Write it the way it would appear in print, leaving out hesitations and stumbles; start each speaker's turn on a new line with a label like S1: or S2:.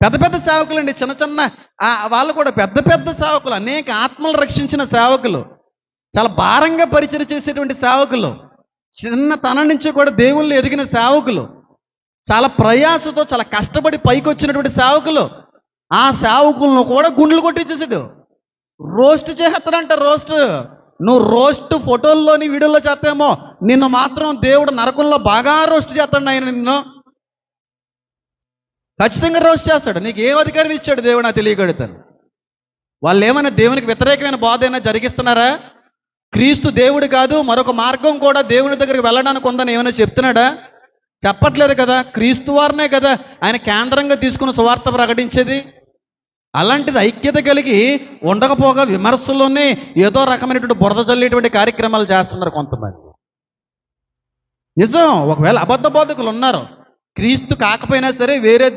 S1: పెద్ద పెద్ద సేవకులు అండి, చిన్న చిన్న వాళ్ళు కూడా పెద్ద పెద్ద సేవకులు, అనేక ఆత్మలు రక్షించిన సేవకులు, చాలా భారంగా పరిచయం చేసేటువంటి సేవకులు, చిన్నతనం నుంచి కూడా దేవుళ్ళు ఎదిగిన సేవకులు, చాలా ప్రయాసతో చాలా కష్టపడి పైకి వచ్చినటువంటి సేవకులు, ఆ సేవకులను కూడా గుండ్లు కొట్టించేసాడు. రోస్ట్ చేస్తాడంట, రోస్ట్. నువ్వు రోస్ట్ ఫోటోల్లోని వీడియోలో చేస్తామో, నిన్ను మాత్రం దేవుడు నరకంలో బాగా రోస్ట్ చేస్తాడు. ఆయన నిన్ను ఖచ్చితంగా రోస్ట్ చేస్తాడు. నీకు ఏ అధికారం ఇచ్చాడు దేవుడు నాకు తెలియగలుగుతాను. వాళ్ళు ఏమైనా దేవునికి వ్యతిరేకమైన బోధ అయినా జరిగిస్తున్నారా? క్రీస్తు దేవుడు కాదు, మరొక మార్గం కూడా దేవుని దగ్గరికి వెళ్ళడానికి ఉందని ఏమైనా చెప్తున్నాడా? చెప్పట్లేదు కదా. క్రీస్తు వారినే కదా ఆయన కేంద్రంగా తీసుకుని సువార్త ప్రకటించేది. అలాంటిది ఐక్యత కలిగి ఉండకపోగా విమర్శల్లోనే ఏదో రకమైనటువంటి బురద జల్లేటువంటి కార్యక్రమాలు చేస్తున్నారు కొంతమంది. నిజం, ఒకవేళ అబద్ధ బోధకులు ఉన్నారు, క్రీస్తు కాకపోయినా సరే వేరే